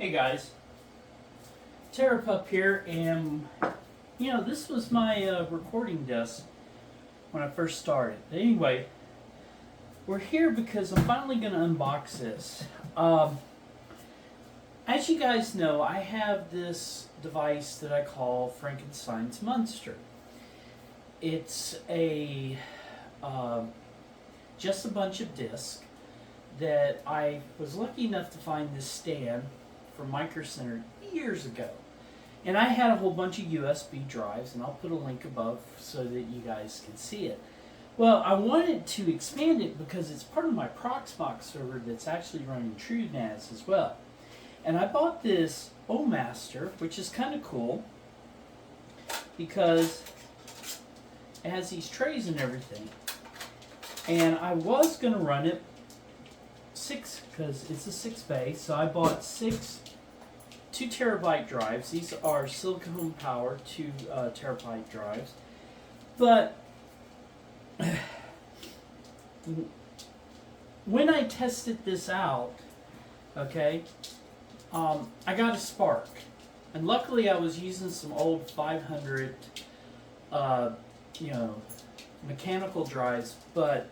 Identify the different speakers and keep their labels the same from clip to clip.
Speaker 1: Hey guys, TerrorPUP here, and this was my recording desk when I first started. Anyway, we're here because I'm finally going to unbox this. As you guys know, I have this device that I call Frankenstein's Monster. It's a just a bunch of discs that I was lucky enough to find this stand from Microcenter years ago. And I had a whole bunch of USB drives, and I'll put a link above so that you guys can see it. Well, I wanted to expand it because it's part of my Proxmox server that's actually running TrueNAS as well. And I bought this Olmaster, which is kind of cool because it has these trays and everything. And I was going to run it because it's a 6-bay, so I bought 2 terabyte drives. These are silicone power 2 terabyte drives. But when I tested this out, okay, I got a spark. And luckily I was using some old 500 mechanical drives, but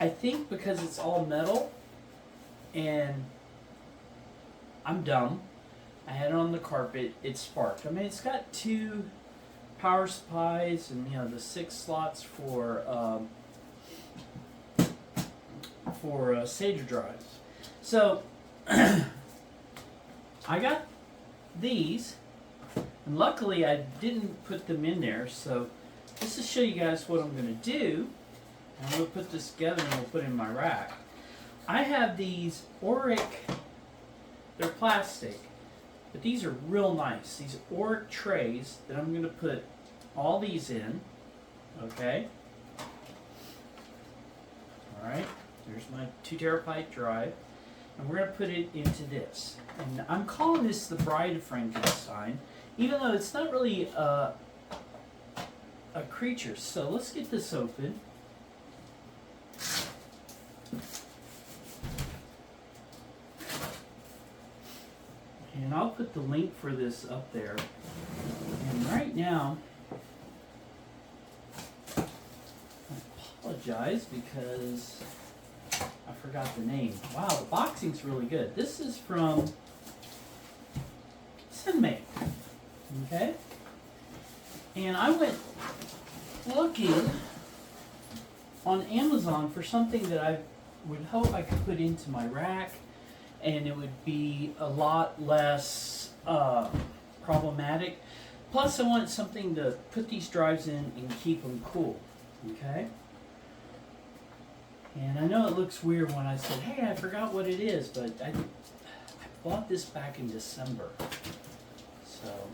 Speaker 1: I think because it's all metal and I'm dumb, I had it on the carpet, it sparked. I mean, it's got 2 power supplies and the 6 slots for SATA drives. So I got these, and luckily I didn't put them in there. So just to show you guys what I'm going to do, I'm going to put this together and we'll put it in my rack. I have these Auric, they're plastic, but these are real nice. These Auric trays that I'm going to put all these in, okay? Alright, there's my 2 terabyte drive, and we're going to put it into this. And I'm calling this the Bride of Frankenstein, even though it's not really a creature. So let's get this open. And I'll put the link for this up there. And right now, I apologize because I forgot the name. Wow, the boxing's really good. This is from Cenmate. Okay? And I went looking on Amazon for something that I would hope I could put into my rack, and it would be a lot less problematic. Plus, I wanted something to put these drives in and keep them cool. Okay? And I know it looks weird when I said, hey, I forgot what it is, but I bought this back in December. So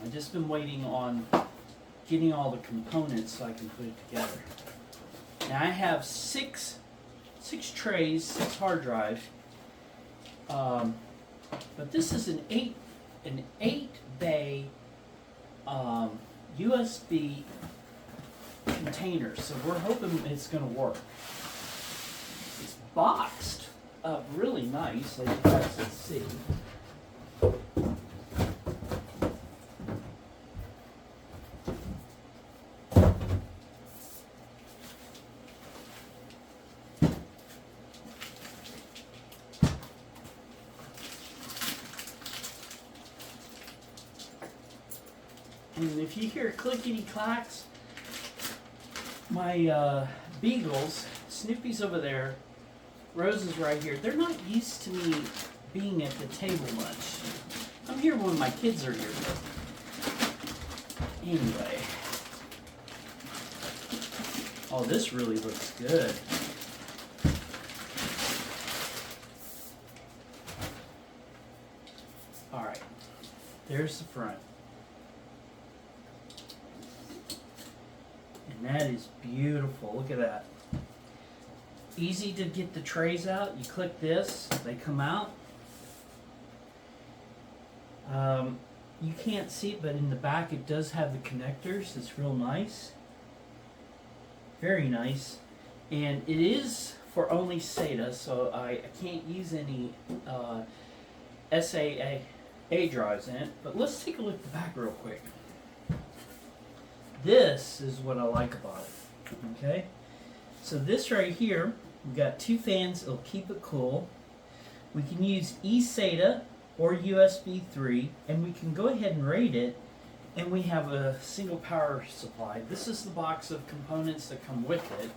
Speaker 1: I've just been waiting on getting all the components so I can put it together. Now I have six trays, 6 hard drives. But this is an 8-bay USB container, so we're hoping it's going to work. It's boxed up really nice, as you guys can see. And if you hear clickety clacks, my beagles, Snoopy's over there, Rose is right here. They're not used to me being at the table much. I'm here when my kids are here. Anyway. Oh, this really looks good. Alright. There's the front. And that is beautiful. Look at that. Easy to get the trays out. You click this, they come out. You can't see it, but in the back it does have the connectors. It's real nice. Very nice. And it is for only SATA, so I can't use any eSATA drives in it. But let's take a look at the back real quick. This is what I like about it. Okay, so this right here, we've got 2 fans. It'll keep it cool. We can use eSATA or USB 3, and we can go ahead and rate it, and we have a single power supply. This is the box of components that come with it.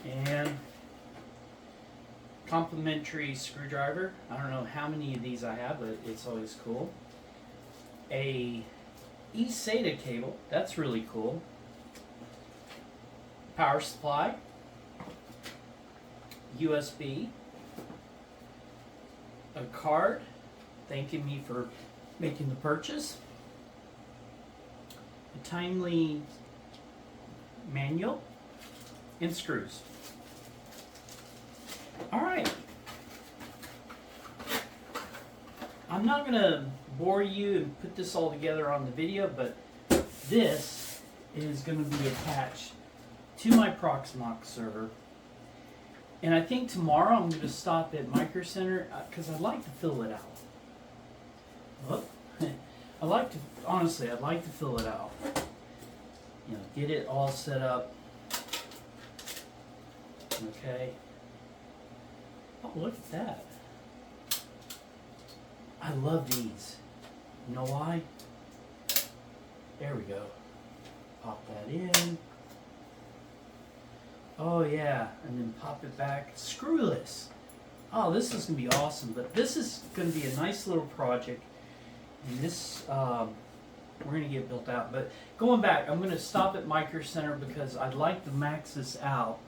Speaker 1: And complimentary screwdriver. I don't know how many of these I have, but it's always cool. A eSATA cable. That's really cool. Power supply. USB. A card thanking me for making the purchase. A timely manual. And screws. Alright. I'm not going to bore you and put this all together on the video, but this is going to be attached to my Proxmox server. And I think tomorrow I'm going to stop at Microcenter because I'd like to fill it out. Honestly, I'd like to fill it out. You know, get it all set up. Okay. Oh, look at that. I love these. You know why? There we go. Pop that in. Oh yeah, and then pop it back. Screwless. Oh, this is going to be awesome. But this is going to be a nice little project. And this, we're going to get built out. But going back, I'm going to stop at Microcenter because I'd like to max this out.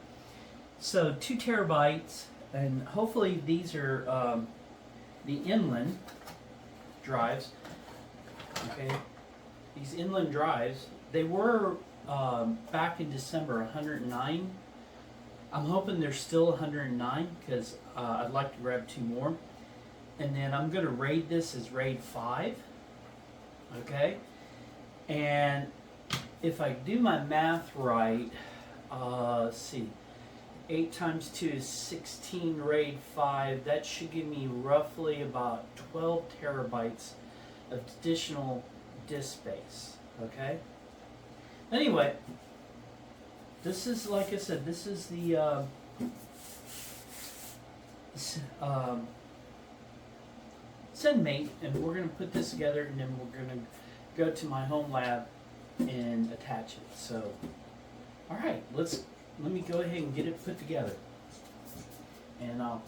Speaker 1: So 2 terabytes, and hopefully these are the Inland drives. Okay, these Inland drives, they were back in December 109. I'm hoping they're still 109 because I'd like to grab 2 more. And then I'm going to raid this as RAID 5. Okay, and if I do my math right, let's see. 8 times 2 is 16 RAID 5. That should give me roughly about 12 terabytes of additional disk space. Okay? Anyway, this is, like I said, this is the Cenmate, and we're going to put this together, and then we're going to go to my home lab and attach it. So, alright, let me go ahead and get it put together. And I'll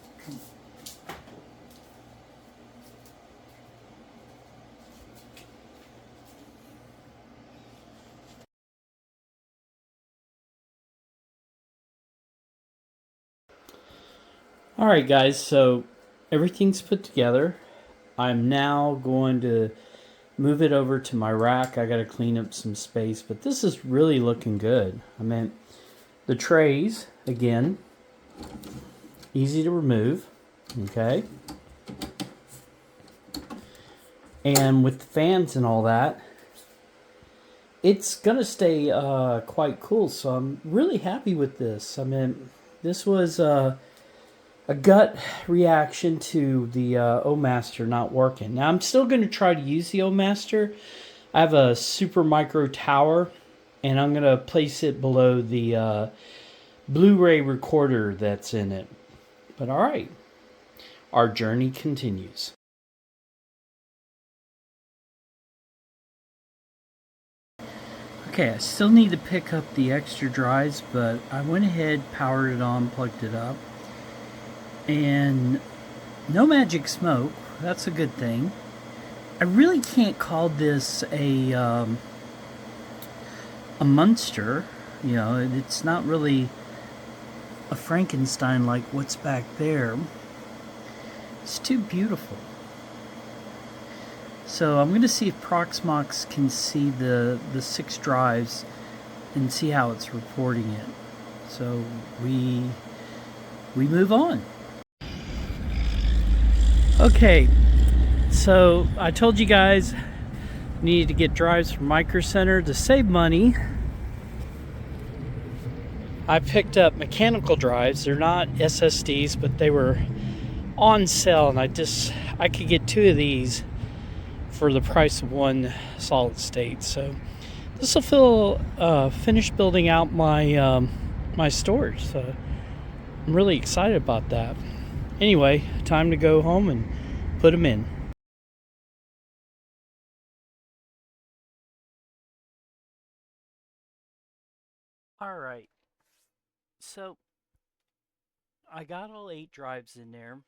Speaker 1: Alright guys, so everything's put together. I'm now going to move it over to my rack. I got to clean up some space, but this is really looking good. I mean, the trays, again, easy to remove, okay? And with the fans and all that, it's going to stay quite cool, so I'm really happy with this. I mean, this was a gut reaction to the Olmaster not working. Now, I'm still going to try to use the Olmaster. I have a super micro tower, and I'm going to place it below the Blu-ray recorder that's in it. But alright, our journey continues. Okay, I still need to pick up the extra drives, but I went ahead, powered it on, plugged it up. And no magic smoke, that's a good thing. I really can't call this a monster. You know, it's not really a Frankenstein like what's back there. It's too beautiful. So I'm going to see if Proxmox can see the 6 drives and see how it's reporting it. So we move on. Okay, so I told you guys I needed to get drives from Microcenter to save money. I picked up mechanical drives. They're not SSDs, but they were on sale, and I could get 2 of these for the price of one solid state. So this will finish building out my storage. So I'm really excited about that. Anyway, time to go home and put them in. All right. So I got all 8 drives in there.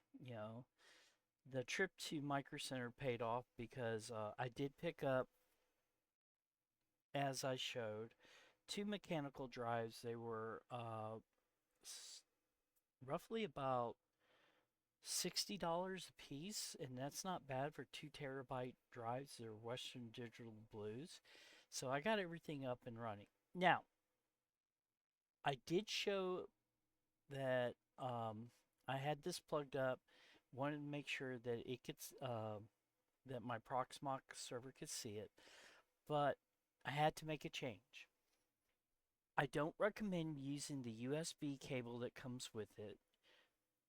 Speaker 1: The trip to Microcenter paid off because I did pick up, as I showed, 2 mechanical drives. They were roughly about $60 a piece, and that's not bad for 2 terabyte drives. They're Western Digital Blues. So I got everything up and running. Now, I did show that I had this plugged up, wanted to make sure that it gets that my Proxmox server could see it, but I had to make a change. I don't recommend using the USB cable that comes with it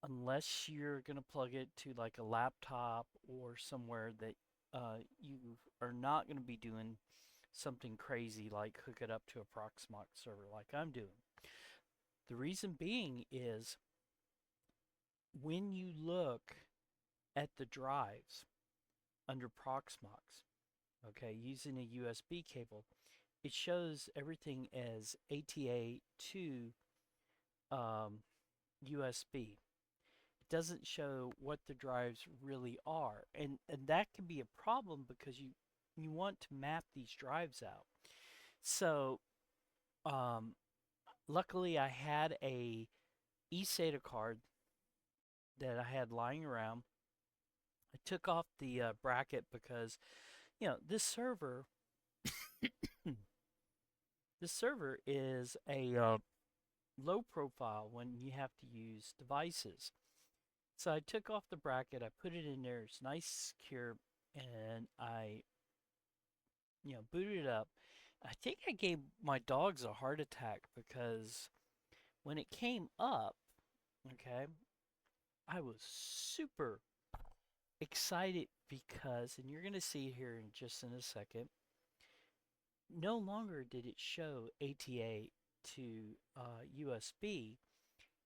Speaker 1: unless you're going to plug it to like a laptop or somewhere that you are not going to be doing something crazy like hook it up to a Proxmox server like I'm doing. The reason being is when you look at the drives under Proxmox, okay, using a USB cable, it shows everything as ATA to USB. It doesn't show what the drives really are, and that can be a problem because you want to map these drives out. So, luckily, I had a eSATA card that I had lying around. I took off the bracket because this server is a low profile when you have to use devices. So I took off the bracket, I put it in there, it's nice, secure, and I booted it up. I think I gave my dogs a heart attack because when it came up, okay, I was super excited because, and you're going to see here in just in a second, no longer did it show ATA to USB,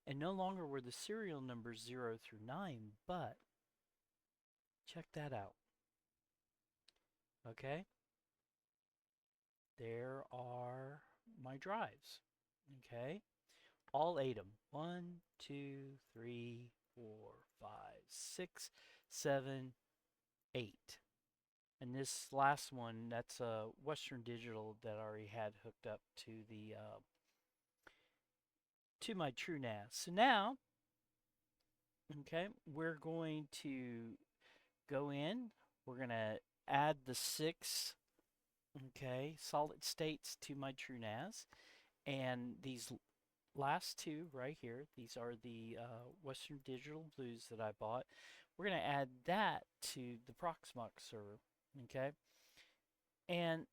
Speaker 1: and no longer were the serial numbers 0 through 9, but check that out. Okay, there are my drives. Okay, all 8 of them. 1, 2, 3, 4, 5, 6, 7, 8. And this last one, that's a Western Digital that I already had hooked up to the to my TrueNAS. So now, okay, we're going to go in. We're gonna add the 6, okay, solid states to my TrueNAS, and these last 2 right here, these are the Western Digital Blues that I bought. We're gonna add that to the Proxmox server, okay, and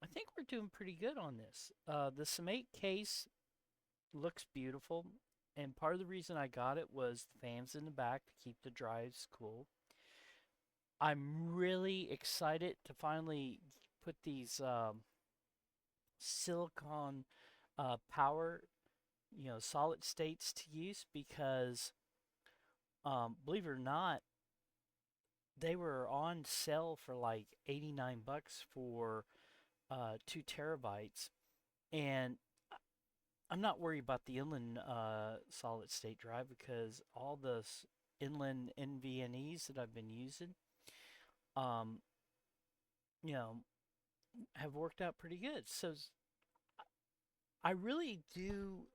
Speaker 1: I think we're doing pretty good on this. The Cenmate case looks beautiful, and part of the reason I got it was the fans in the back to keep the drives cool. I'm really excited to finally put these silicon power, solid states to use because, believe it or not, they were on sale for like $89 for 2 terabytes, and I'm not worried about the inland solid state drive because all the inland NVMe's that I've been using, um, you know, have worked out pretty good. So I really do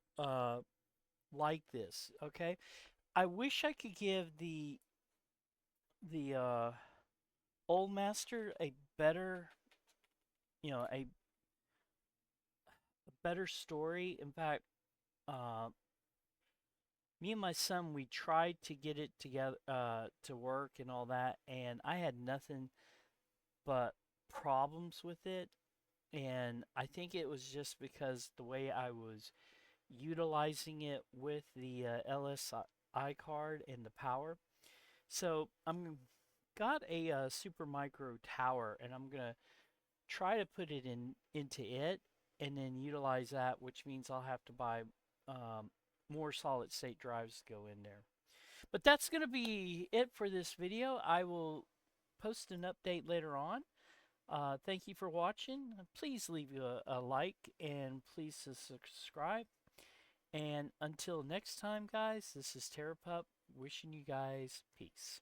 Speaker 1: like this. Okay, I wish I could give the Olmaster a better, a better story. In fact, uh, me and my son, we tried to get it together to work and all that, and I had nothing but problems with it. And I think it was just because the way I was
Speaker 2: utilizing it with the LSI card and the power. So I'm got a super micro tower, and I'm gonna try to put it into it, and then utilize that, which means I'll have to buy more solid state drives to go in there. But that's gonna be it for this video. I will post an update later on. Thank you for watching. Please leave a like and please subscribe. And until next time, guys, this is TerrorPUP wishing you guys peace.